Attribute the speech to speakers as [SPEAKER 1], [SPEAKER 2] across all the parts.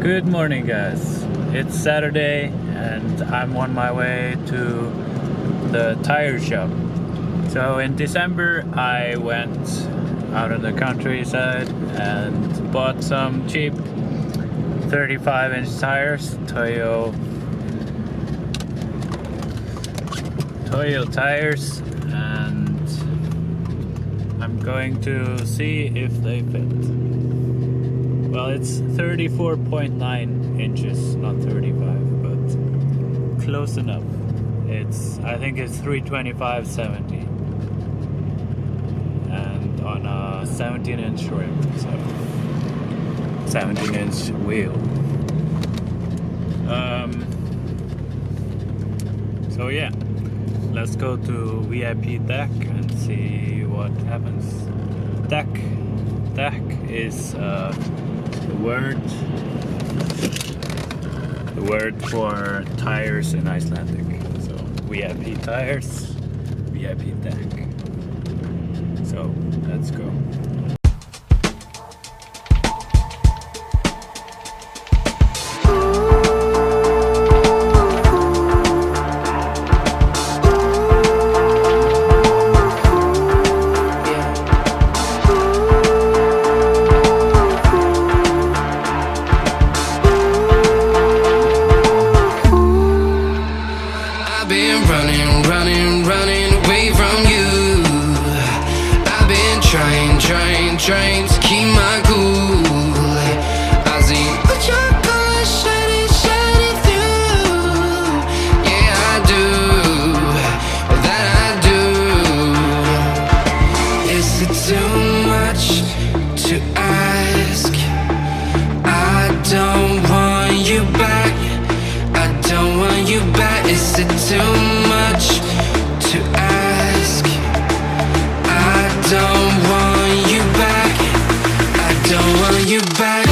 [SPEAKER 1] Good morning, guys. It's Saturday and I'm on my way to the tire shop. So in December I went out in the countryside and bought some cheap 35-inch tires, Toyo tires, and I'm going to see if they fit. Well, it's 34.9 inches, not 35, but close enough. I think it's 325/70 and on a 17-inch rim, so 17-inch wheel. So yeah, let's go to VIP deck and see what happens. Deck is the word for tires in Icelandic. So VIP tires, VIP deck. So let's go.
[SPEAKER 2] Trying to keep my cool. I see what your colors shining through. Yeah, I do. That I do. Is it too much to ask? I don't want you back. I don't want you back. Is it too much to ask? I don't want you back. Don't want you back.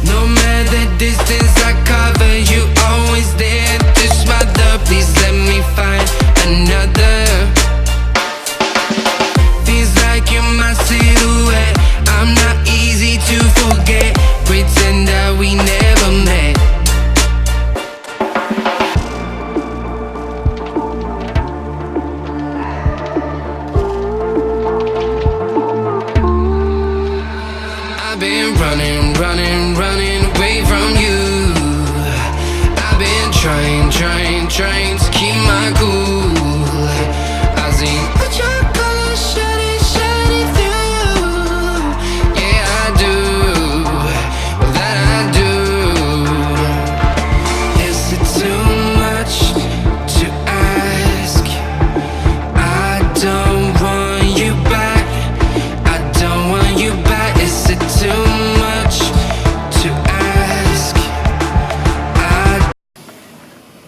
[SPEAKER 2] No matter the distance I cover, you always there to smother. Please let me find another. My silhouette, I'm not easy to forget. Pretend that we never met. I've been running away from you. I've been trying to keep my cool. I see what your colors shining through. Yeah, I do. That I do. Is it too much to ask? I don't want you back. I don't want you back. Is it too much to ask?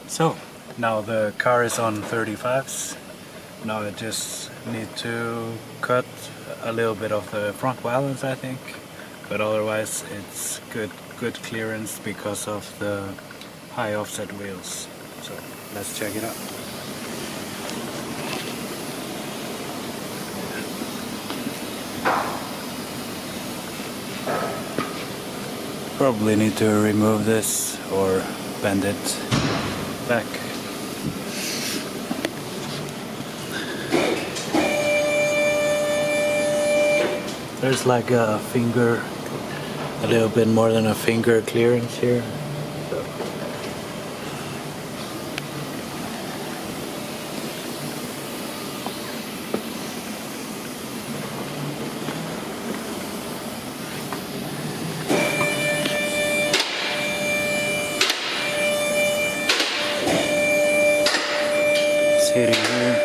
[SPEAKER 1] So now the car is on 35s. Now I just need to cut a little bit of the front valance, I think, but otherwise it's good clearance because of the high offset wheels. So let's check it out. Probably need to remove this or bend it back. There's like a finger, a little bit more than a finger clearance here. So. It's hitting here.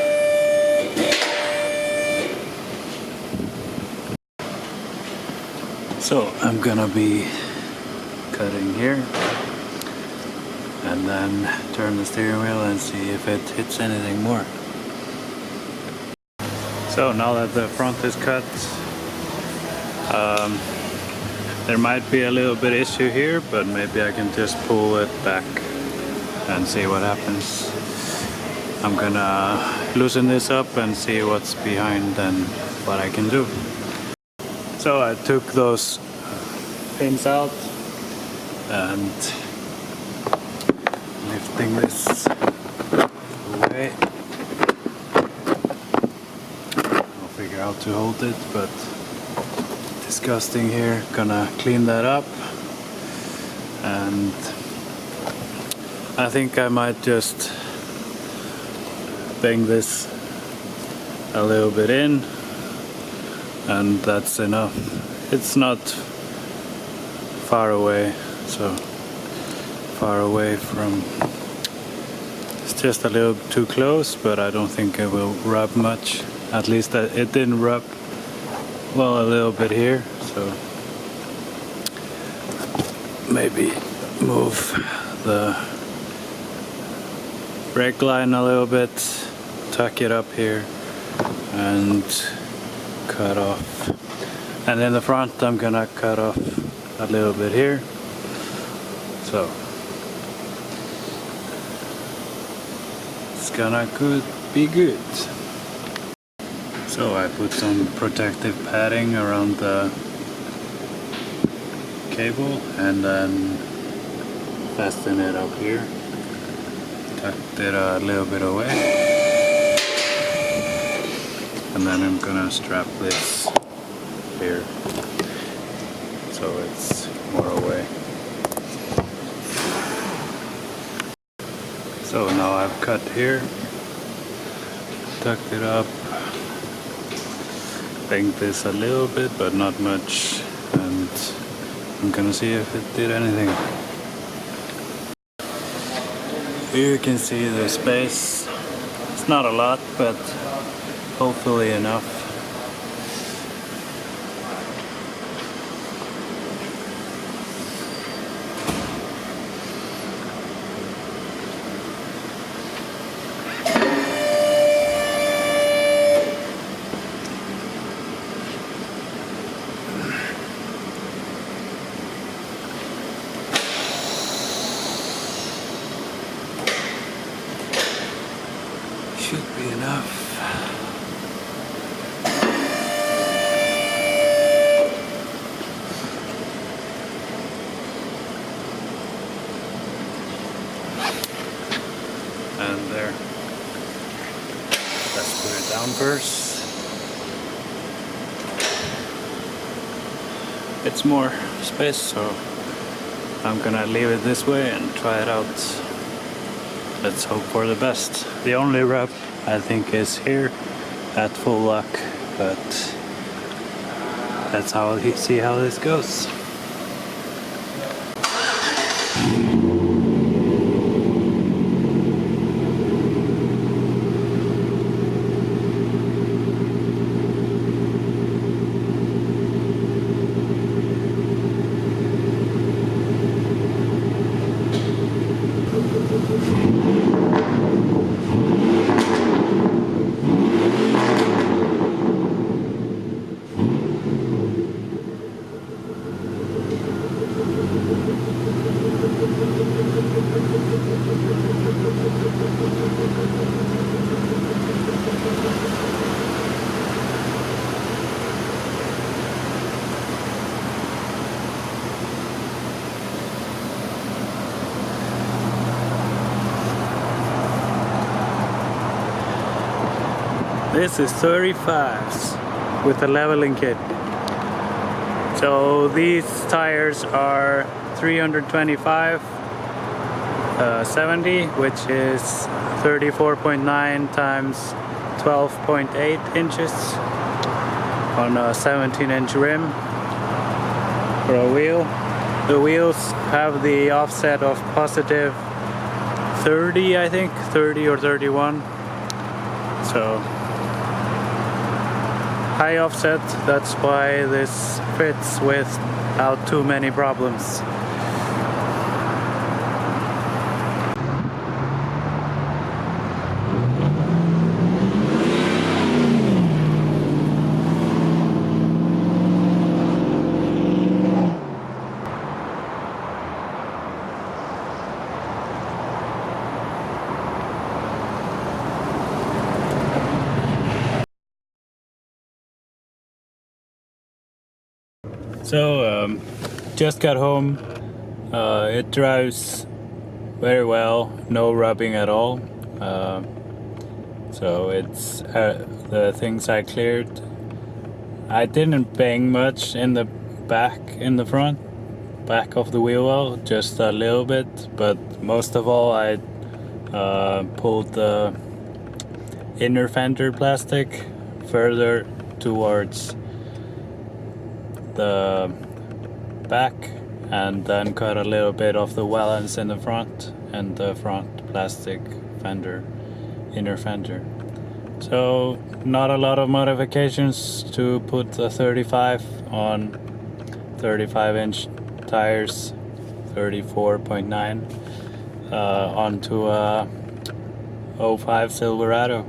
[SPEAKER 1] So I'm gonna be cutting here and then turn the steering wheel and see if it hits anything more. So now that the front is cut, There might be a little bit issue here, but maybe I can just pull it back and see what happens. I'm gonna loosen this up and see what's behind and what I can do. So I took those pins out and lifting this away. I'll figure out how to hold it, but disgusting here. Gonna clean that up, and I think I might just bang this a little bit in, and that's enough. It's not far away, so far away from, it's just a little too close, but I don't think it will rub much. At least it didn't rub, well, a little bit here, so maybe move the brake line a little bit, tuck it up here and cut off. And in the front I'm gonna cut off a little bit here, so it's gonna be good. So I put some protective padding around the cable and then fasten it up here. Tucked it a little bit away, and then I'm gonna strap this here so it's more away. So now I've cut here, tucked it up, banged this a little bit but not much, and I'm gonna see if it did anything. Here you can see the space. It's not a lot, but hopefully enough. Should be enough. And there. Let's put it down first. It's more space, so I'm gonna leave it this way and try it out. Let's hope for the best. The only rub I think is here at full lock, but that's how I'll see how this goes. This is 35s with a leveling kit. So these tires are 325 70, which is 34.9 times 12.8 inches on a 17-inch rim for a wheel. The wheels have the offset of positive 30, I think, 30 or 31. So high offset, that's why this fits without too many problems. So just got home. It drives very well, no rubbing at all. So it's the things I cleared. I didn't bang much in the front back of the wheel well, just a little bit, but most of all I pulled the inner fender plastic further towards the back, and then cut a little bit of the well ends in the front and the front plastic fender, inner fender. So not a lot of modifications to put the 35 on 35-inch tires, 34.9 onto a 05 Silverado.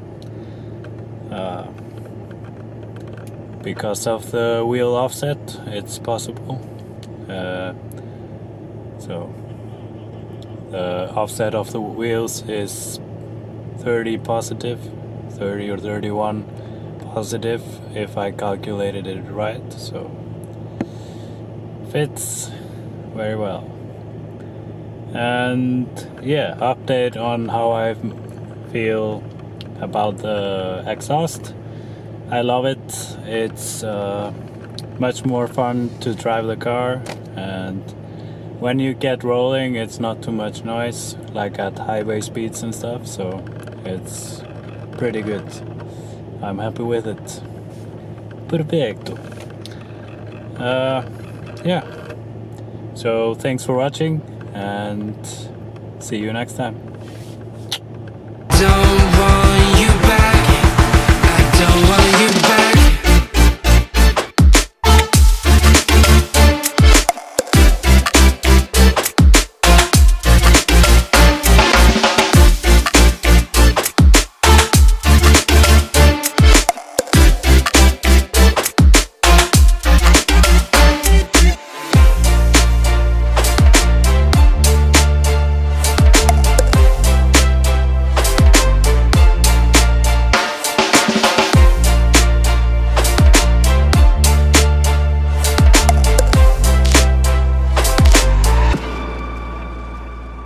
[SPEAKER 1] Because of the wheel offset, it's possible. So the offset of the wheels is 30 positive, 30 or 31 positive if I calculated it right. So fits very well. And yeah, update on how I feel about the exhaust. I love it. It's much more fun to drive the car, and when you get rolling it's not too much noise like at highway speeds and stuff, so it's pretty good. I'm happy with it. Perfecto. Yeah. So thanks for watching and see you next time.